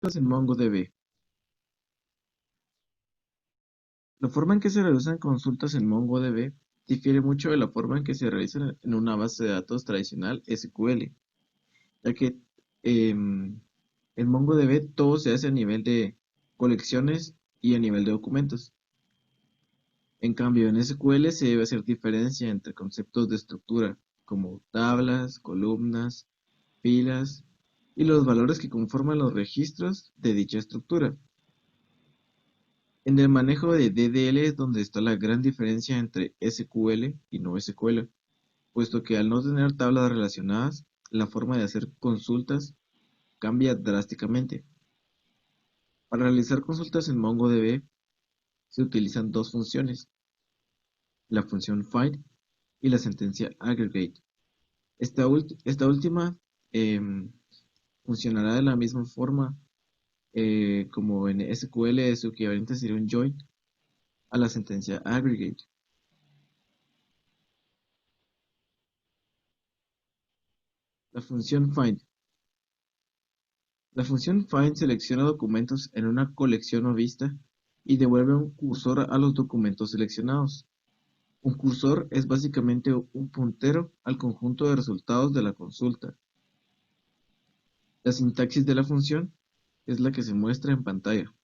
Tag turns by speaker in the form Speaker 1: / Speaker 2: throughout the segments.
Speaker 1: En MongoDB. La forma en que se realizan consultas en MongoDB difiere mucho de la forma en que se realizan en una base de datos tradicional SQL, ya que en MongoDB todo se hace a nivel de colecciones y a nivel de documentos. En cambio, en SQL se debe hacer diferencia entre conceptos de estructura, como tablas, columnas, filas y los valores que conforman los registros de dicha estructura. En el manejo de DDL es donde está la gran diferencia entre SQL y no SQL, puesto que al no tener tablas relacionadas, la forma de hacer consultas cambia drásticamente. Para realizar consultas en MongoDB se utilizan dos funciones, la función find y la sentencia aggregate. Esta última em, funcionará de la misma forma como en SQL su equivalente sería un join a la sentencia aggregate. La función find. La función find selecciona documentos en una colección o vista y devuelve un cursor a los documentos seleccionados. Un cursor es básicamente un puntero al conjunto de resultados de la consulta. La sintaxis de la función es la que se muestra en pantalla.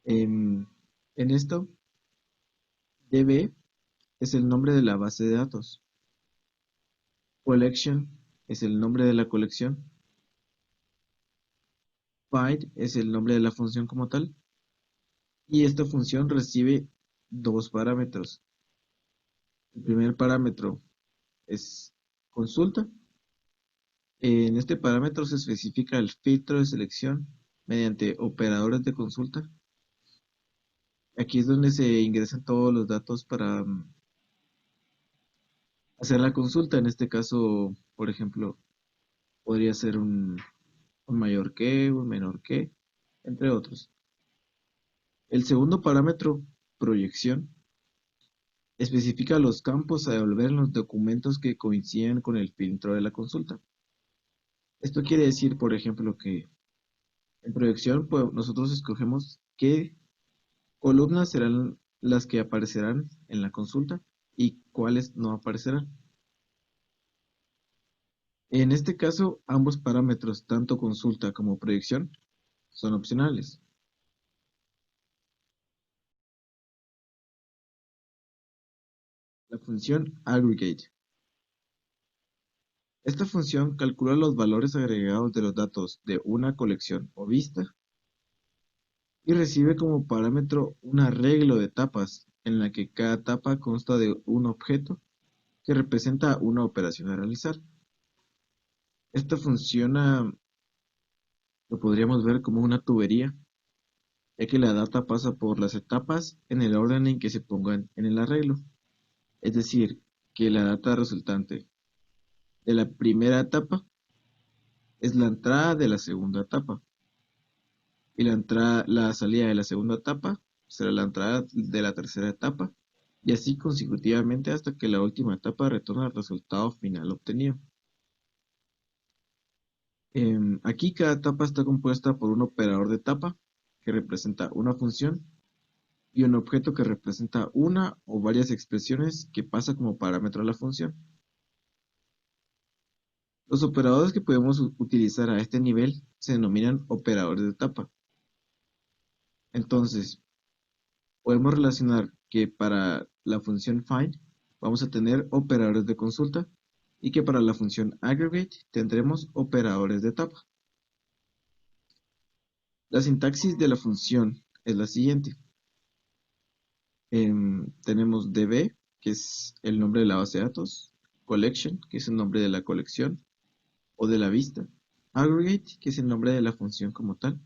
Speaker 1: En, en esto, DB es el nombre de la base de datos. Collection es el nombre de la colección. Find es el nombre de la función como tal. Y esta función recibe dos parámetros. El primer parámetro es consulta. En este parámetro se especifica el filtro de selección mediante operadores de consulta. Aquí es donde se ingresan todos los datos para hacer la consulta. En este caso, por ejemplo, podría ser un mayor que, un menor que, entre otros. El segundo parámetro, proyección, especifica los campos a devolver en los documentos que coinciden con el filtro de la consulta. Esto quiere decir, por ejemplo, que en proyección pues, nosotros escogemos qué columnas serán las que aparecerán en la consulta y cuáles no aparecerán. En este caso, ambos parámetros, tanto consulta como proyección, son opcionales. La función aggregate. Esta función calcula los valores agregados de los datos de una colección o vista y recibe como parámetro un arreglo de tapas en la que cada tapa consta de un objeto que representa una operación a realizar. Esta funciona, lo podríamos ver como una tubería, ya que la data pasa por las etapas en el orden en que se pongan en el arreglo. Es decir, que la data resultante de la primera etapa es la entrada de la segunda etapa y la salida de la segunda etapa será la entrada de la tercera etapa y así consecutivamente hasta que la última etapa retorna el resultado final obtenido. Aquí cada etapa está compuesta por un operador de etapa que representa una función y un objeto que representa una o varias expresiones que pasa como parámetro a la función. Los operadores que podemos utilizar a este nivel se denominan operadores de etapa. Entonces, podemos relacionar que para la función find vamos a tener operadores de consulta y que para la función aggregate tendremos operadores de etapa. La sintaxis de la función es la siguiente. Tenemos DB, que es el nombre de la base de datos, collection, que es el nombre de la colección o de la vista, aggregate, que es el nombre de la función como tal,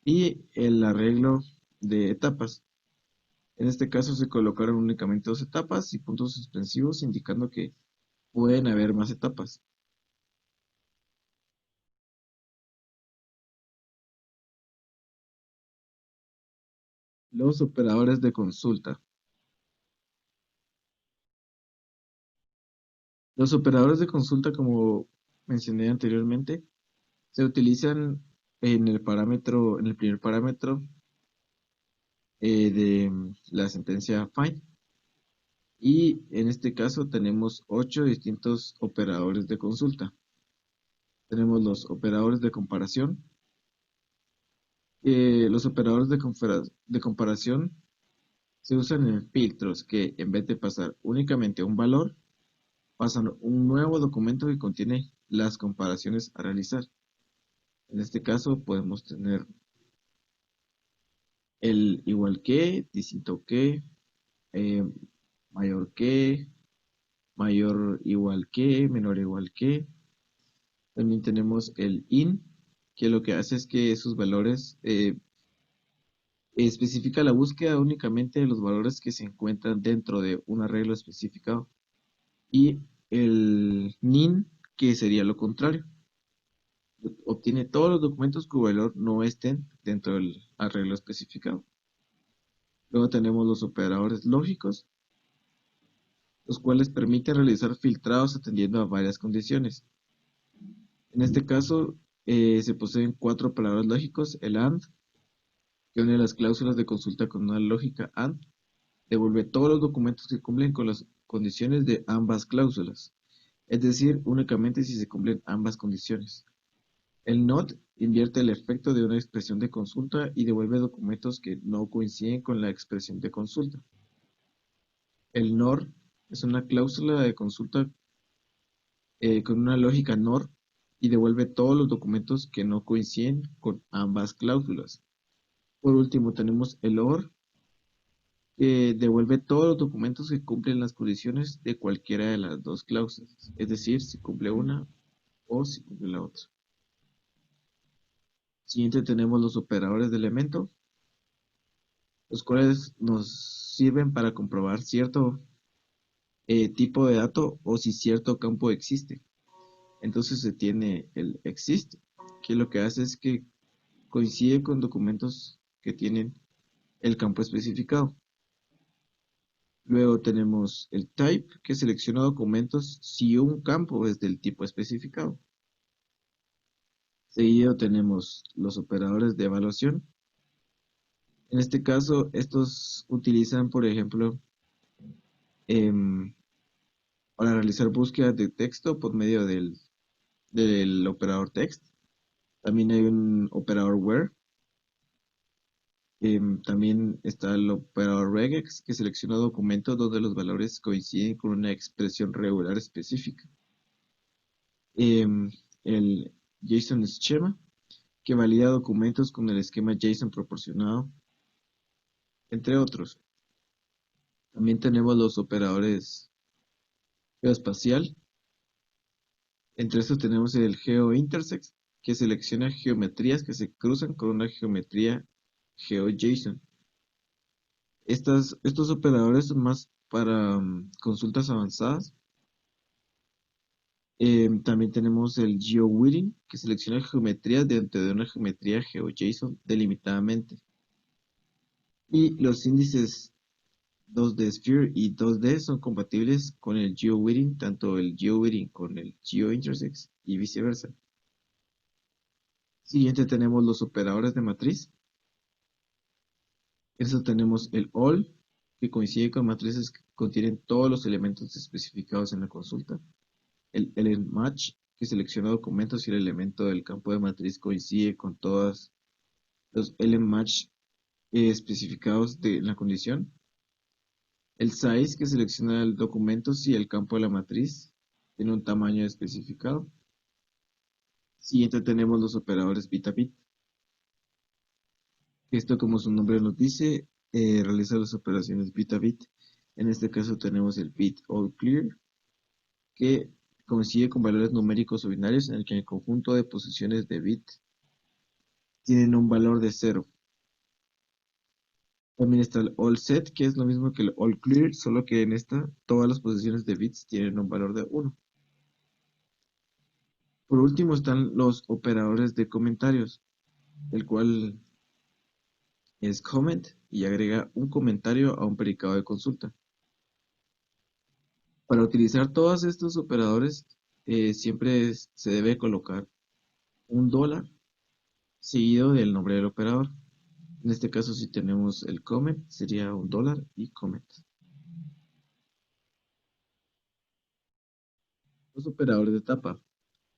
Speaker 1: y el arreglo de etapas. En este caso se colocaron únicamente dos etapas y puntos suspensivos indicando que pueden haber más etapas. Los operadores de consulta. Los operadores de consulta, como mencioné anteriormente, se utilizan en el primer parámetro de la sentencia find. Y en este caso tenemos 8 distintos operadores de consulta. Tenemos los operadores de comparación. Los operadores de comparación se usan en filtros que, en vez de pasar únicamente un valor, pasan un nuevo documento que contiene las comparaciones a realizar. En este caso podemos tener el igual que, distinto que, eh, mayor que, mayor igual que, menor igual que. También tenemos el in, que lo que hace es que esos valores especifica la búsqueda únicamente de los valores que se encuentran dentro de un arreglo especificado. Y el nin, que sería lo contrario, obtiene todos los documentos cuyo valor no estén dentro del arreglo especificado. Luego tenemos los operadores lógicos, los cuales permiten realizar filtrados atendiendo a varias condiciones. En este caso, se poseen cuatro operadores lógicos: el AND, que une las cláusulas de consulta con una lógica AND, devuelve todos los documentos que cumplen con las condiciones de ambas cláusulas, es decir, únicamente si se cumplen ambas condiciones. El NOT invierte el efecto de una expresión de consulta y devuelve documentos que no coinciden con la expresión de consulta. El NOR es una cláusula de consulta con una lógica NOR y devuelve todos los documentos que no coinciden con ambas cláusulas. Por último, tenemos el OR, que devuelve todos los documentos que cumplen las condiciones de cualquiera de las dos cláusulas, es decir, si cumple una o si cumple la otra. Siguiente tenemos los operadores de elemento, los cuales nos sirven para comprobar cierto tipo de dato o si cierto campo existe. Entonces se tiene el exist, que lo que hace es que coincide con documentos que tienen el campo especificado. Luego tenemos el type, que selecciona documentos si un campo es del tipo especificado. Seguido tenemos los operadores de evaluación. En este caso, estos utilizan, por ejemplo, em, para realizar búsquedas de texto por medio del operador text. También hay un operador where. También está el operador regex, que selecciona documentos donde los valores coinciden con una expresión regular específica. Em, el JSON Schema, que valida documentos con el esquema JSON proporcionado, entre otros. También tenemos los operadores geoespacial. Entre estos tenemos el GeoIntersect, que selecciona geometrías que se cruzan con una geometría GeoJSON. Estos operadores son más para consultas avanzadas. También tenemos el GeoWiring, que selecciona geometrías dentro de una geometría GeoJSON delimitadamente. Y los índices 2D Sphere y 2D son compatibles con el GeoWiring, tanto el GeoWiring con el GeoIntersect y viceversa. Siguiente tenemos los operadores de matriz. En eso tenemos el all, que coincide con matrices que contienen todos los elementos especificados en la consulta. El element-match, que selecciona documentos si el elemento del campo de matriz coincide con todos los element-match especificados en la condición. El size, que selecciona el documento si el campo de la matriz tiene un tamaño especificado. Siguiente tenemos los operadores bit a bit. Esto, como su nombre nos dice, realiza las operaciones bit a bit. En este caso tenemos el bit all clear, que coincide con valores numéricos o binarios en el que el conjunto de posiciones de bit tienen un valor de 0. También está el all set, que es lo mismo que el all clear, solo que en esta todas las posiciones de bits tienen un valor de 1. Por último están los operadores de comentarios, el cual es comment y agrega un comentario a un predicado de consulta. Para utilizar todos estos operadores, siempre se debe colocar $1 seguido del nombre del operador. En este caso, si tenemos el Comet, sería un dólar y Comet. Los operadores de etapa.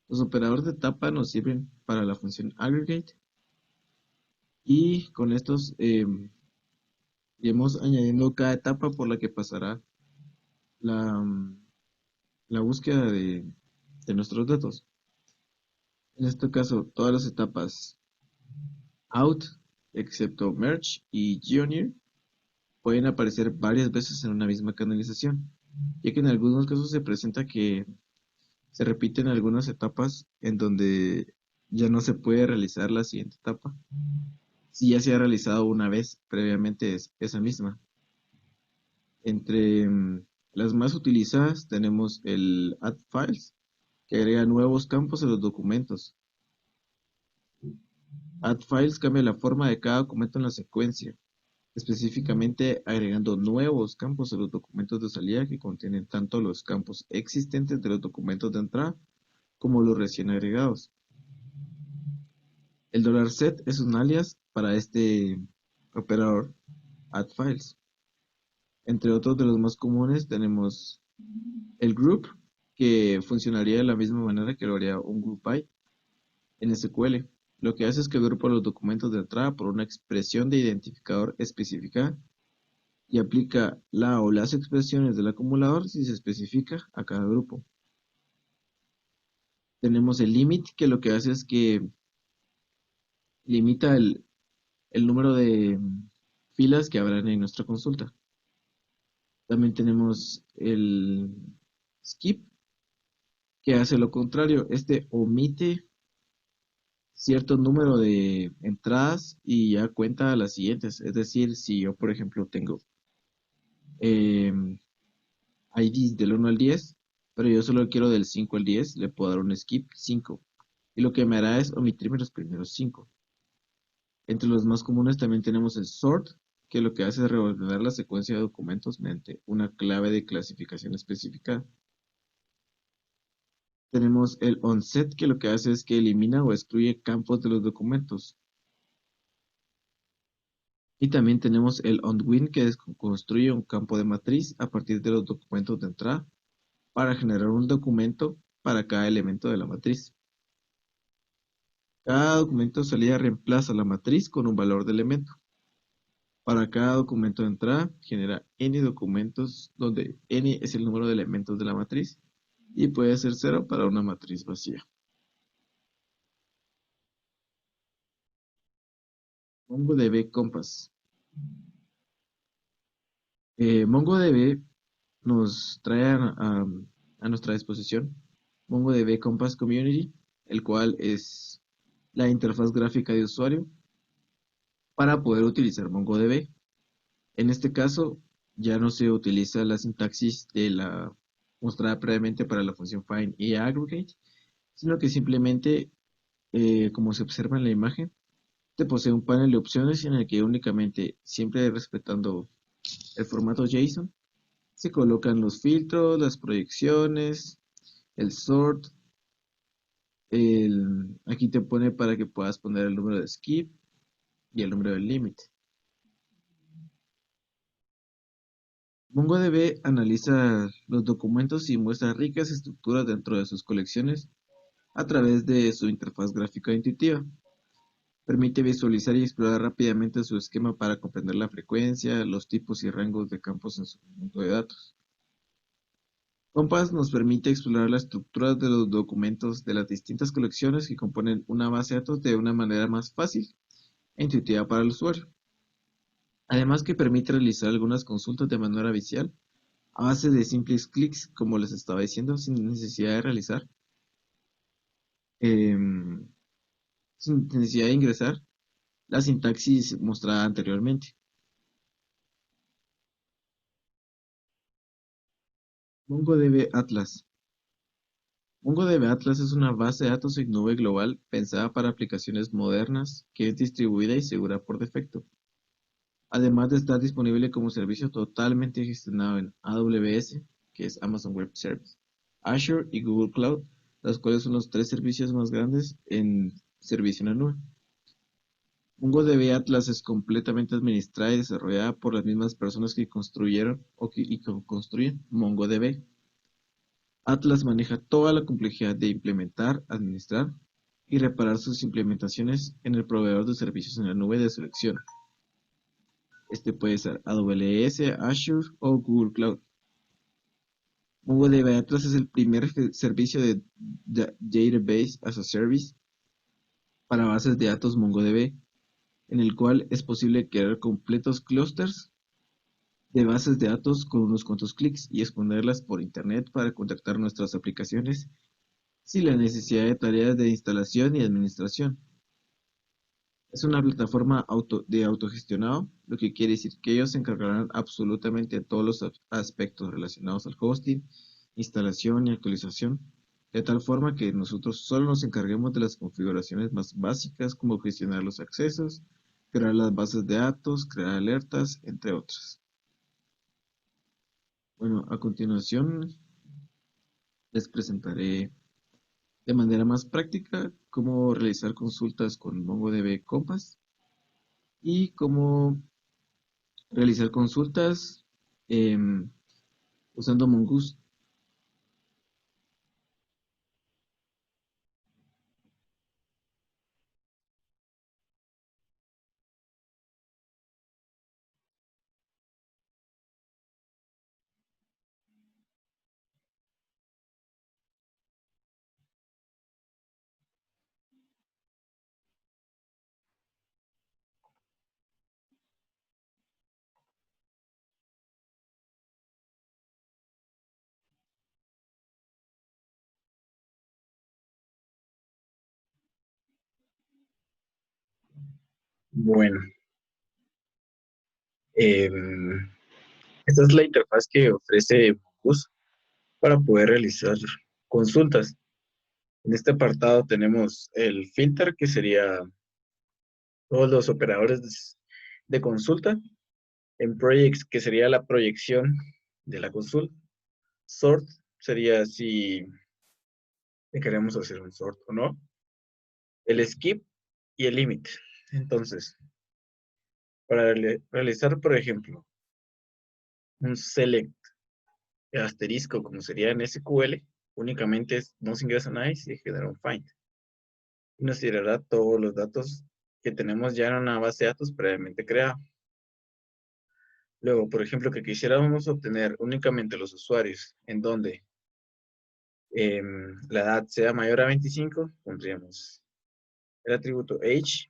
Speaker 1: Los operadores de etapa nos sirven para la función aggregate y con estos iremos añadiendo cada etapa por la que pasará la, la búsqueda de nuestros datos. En este caso, todas las etapas out, excepto merge y Junior, pueden aparecer varias veces en una misma canalización, ya que en algunos casos se presenta que se repiten algunas etapas en donde ya no se puede realizar la siguiente etapa, si ya se ha realizado una vez previamente esa misma. Entre las más utilizadas tenemos el add files, que agrega nuevos campos a los documentos. Add files cambia la forma de cada documento en la secuencia, específicamente agregando nuevos campos a los documentos de salida que contienen tanto los campos existentes de los documentos de entrada como los recién agregados. El $set es un alias para este operador add files. Entre otros de los más comunes tenemos el group, que funcionaría de la misma manera que lo haría un group by en SQL. Lo que hace es que agrupa los documentos de entrada por una expresión de identificador específica y aplica la o las expresiones del acumulador si se especifica a cada grupo. Tenemos el limit, que lo que hace es que limita el número de filas que habrán en nuestra consulta. También tenemos el skip, que hace lo contrario. Este omite cierto número de entradas y ya cuenta las siguientes. Es decir, si yo, por ejemplo, tengo IDs del 1 al 10, pero yo solo quiero del 5 al 10, le puedo dar un skip 5. Y lo que me hará es omitirme los primeros 5. Entre los más comunes también tenemos el sort, que lo que hace es reordenar la secuencia de documentos mediante una clave de clasificación específica. Tenemos el onset, que lo que hace es que elimina o excluye campos de los documentos. Y también tenemos el onWin, que construye un campo de matriz a partir de los documentos de entrada para generar un documento para cada elemento de la matriz. Cada documento de salida reemplaza la matriz con un valor de elemento. Para cada documento de entrada genera n documentos donde n es el número de elementos de la matriz y puede ser 0 para una matriz vacía. MongoDB Compass. MongoDB nos trae a nuestra disposición MongoDB Compass Community, el cual es la interfaz gráfica de usuario para poder utilizar MongoDB. En este caso, ya no se utiliza la sintaxis de la mostrada previamente para la función find y aggregate, sino que simplemente, como se observa en la imagen, te posee un panel de opciones en el que únicamente, siempre respetando el formato JSON, se colocan los filtros, las proyecciones, el sort, aquí te pone para que puedas poner el número de skip y el número del límite. MongoDB analiza los documentos y muestra ricas estructuras dentro de sus colecciones a través de su interfaz gráfica intuitiva. Permite visualizar y explorar rápidamente su esquema para comprender la frecuencia, los tipos y rangos de campos en su conjunto de datos. Compass nos permite explorar la estructura de los documentos de las distintas colecciones que componen una base de datos de una manera más fácil e intuitiva para el usuario. Además que permite realizar algunas consultas de manera visual a base de simples clics, como les estaba diciendo, sin necesidad de realizar, em, sin necesidad de ingresar la sintaxis mostrada anteriormente. MongoDB Atlas. MongoDB Atlas es una base de datos en nube global pensada para aplicaciones modernas que es distribuida y segura por defecto. Además de estar disponible como servicio totalmente gestionado en AWS, que es Amazon Web Service, Azure y Google Cloud, los cuales son los tres servicios más grandes en servicio en la nube. MongoDB Atlas es completamente administrada y desarrollada por las mismas personas que construyeron que construyen MongoDB. Atlas maneja toda la complejidad de implementar, administrar y reparar sus implementaciones en el proveedor de servicios en la nube de su elección. Este puede ser AWS, Azure o Google Cloud. MongoDB Atlas es el primer servicio de Database as a Service para bases de datos MongoDB, en el cual es posible crear completos clústeres de bases de datos con unos cuantos clics y exponerlas por internet para contactar nuestras aplicaciones sin la necesidad de tareas de instalación y administración. Es una plataforma de autogestionado, lo que quiere decir que ellos se encargarán absolutamente de todos los aspectos relacionados al hosting, instalación y actualización, de tal forma que nosotros solo nos encarguemos de las configuraciones más básicas como gestionar los accesos, crear las bases de datos, crear alertas, entre otras. Bueno, a continuación les presentaré de manera más práctica cómo realizar consultas con MongoDB Compass y cómo realizar consultas usando Mongoose.
Speaker 2: Bueno, em, esta es la interfaz que ofrece Mongoose para poder realizar consultas. En este apartado tenemos el filter, que sería todos los operadores de consulta. En projects, que sería la proyección de la consulta. Sort sería si queremos hacer un sort o no. El skip y el limit. Entonces, para realizar, por ejemplo, un select asterisco, como sería en SQL, únicamente no se ingresa nada y se genera un find. Y nos tirará todos los datos que tenemos ya en una base de datos previamente creada. Luego, por ejemplo, que quisiéramos obtener únicamente los usuarios en donde la edad sea mayor a 25, pondríamos el atributo age,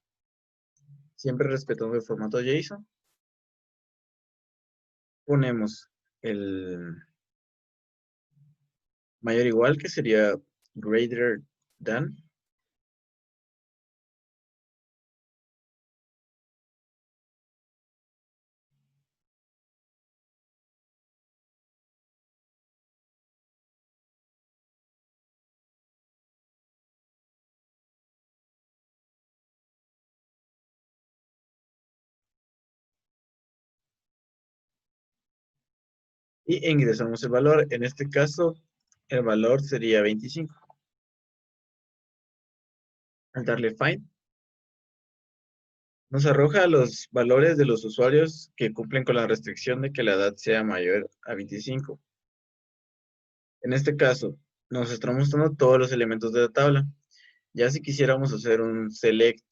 Speaker 2: siempre respetando el formato JSON. Ponemos el mayor igual, que sería greater than. Y ingresamos el valor. En este caso, el valor sería 25. Al darle find, nos arroja los valores de los usuarios que cumplen con la restricción de que la edad sea mayor a 25. En este caso, nos está mostrando todos los elementos de la tabla. Ya si quisiéramos hacer un select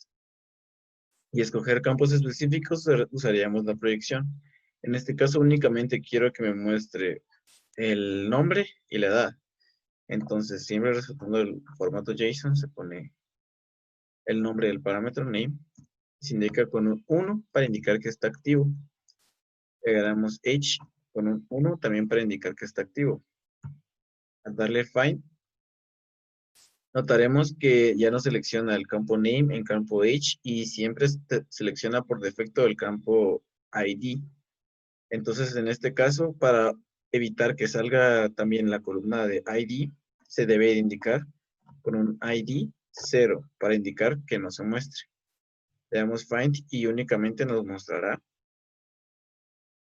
Speaker 2: y escoger campos específicos, usaríamos la proyección. En este caso, únicamente quiero que me muestre el nombre y la edad. Entonces, siempre respetando el formato JSON, se pone el nombre del parámetro name. Se indica con un 1 para indicar que está activo. Agregamos age con un 1 también para indicar que está activo. Al darle find, notaremos que ya nos selecciona el campo name en campo age y siempre selecciona por defecto el campo ID. Entonces, en este caso, para evitar que salga también la columna de ID, se debe indicar con un ID 0 para indicar que no se muestre. Le damos find y únicamente nos mostrará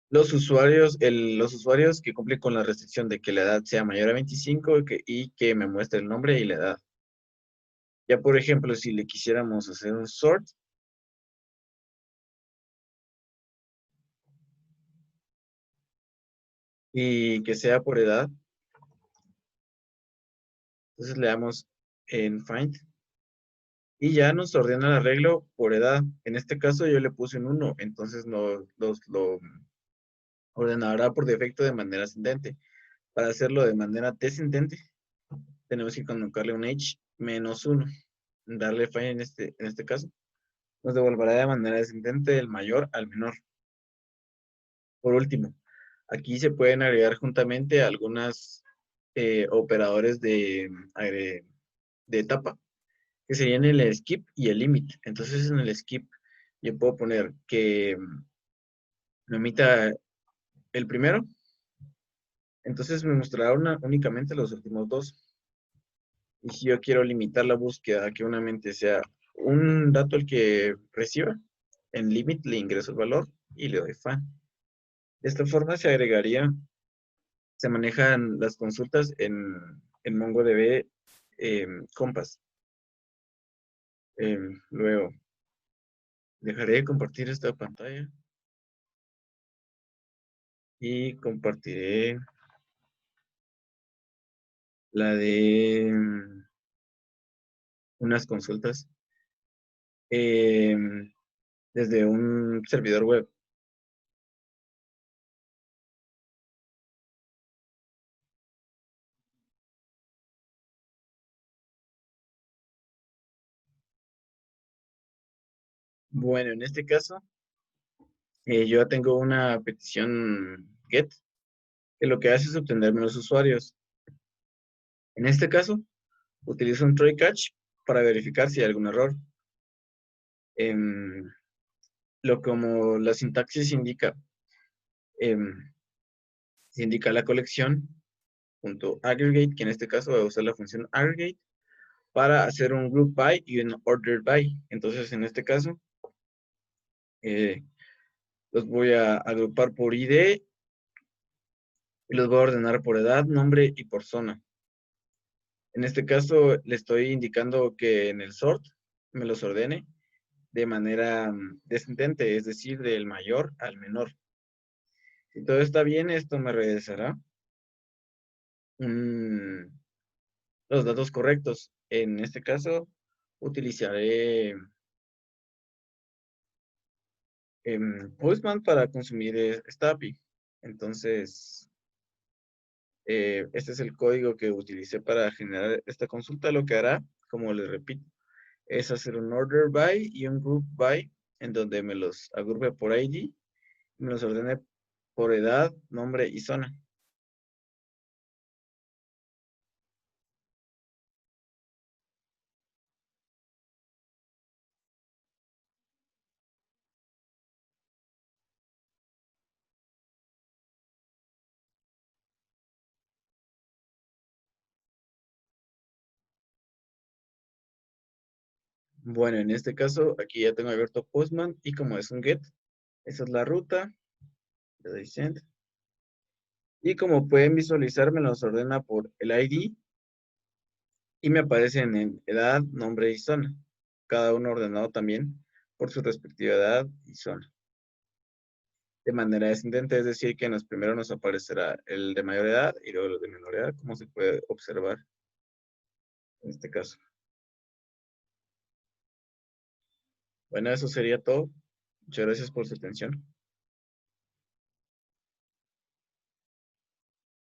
Speaker 2: los usuarios que cumplen con la restricción de que la edad sea mayor a 25 y que me muestre el nombre y la edad. Ya, por ejemplo, si le quisiéramos hacer un sort, y que sea por edad. Entonces le damos en find y ya nos ordena el arreglo por edad. En este caso yo le puse un 1, entonces lo ordenará por defecto de manera ascendente. Para hacerlo de manera descendente, tenemos que colocarle un h menos 1, darle find en este caso. Nos devolverá de manera descendente del mayor al menor. Por último, aquí se pueden agregar juntamente algunas operadores de etapa, que serían el skip y el limit. Entonces en el skip yo puedo poner que me omita el primero, entonces me mostrará únicamente los últimos dos. Y si yo quiero limitar la búsqueda a que únicamente sea un dato el que reciba, en limit le ingreso el valor y le doy fan. De esta forma se manejan las consultas en MongoDB Compass. Luego, dejaré de compartir esta pantalla y compartiré la de unas consultas eh, desde un servidor web. Bueno, en este caso, yo ya tengo una petición GET que lo que hace es obtenerme los usuarios. En este caso, utilizo un try catch para verificar si hay algún error. Em, como la sintaxis indica, em, se indica la colección punto aggregate, que en este caso voy a usar la función aggregate para hacer un group by y un order by. Entonces, en este caso, eh, los voy a agrupar por ID y los voy a ordenar por edad, nombre y por zona. En este caso, le estoy indicando que en el sort me los ordene de manera descendente, es decir, del mayor al menor. Si todo está bien, esto me regresará los datos correctos. En este caso, utilizaré Postman para consumir esta API. Entonces, este es el código que utilicé para generar esta consulta. Lo que hará, como les repito, es hacer un order by y un group by, en donde me los agrupe por ID, me los ordene por edad, nombre y zona. Bueno, en este caso, aquí ya tengo abierto Postman y como es un get, esa es la ruta, le doy send. Y como pueden visualizar, me los ordena por el ID y me aparecen en edad, nombre y zona. Cada uno ordenado también por su respectiva edad y zona. De manera descendente, es decir, que en los primeros nos aparecerá el de mayor edad y luego los de menor edad, como se puede observar en este caso. Bueno, eso sería todo. Muchas gracias por su atención.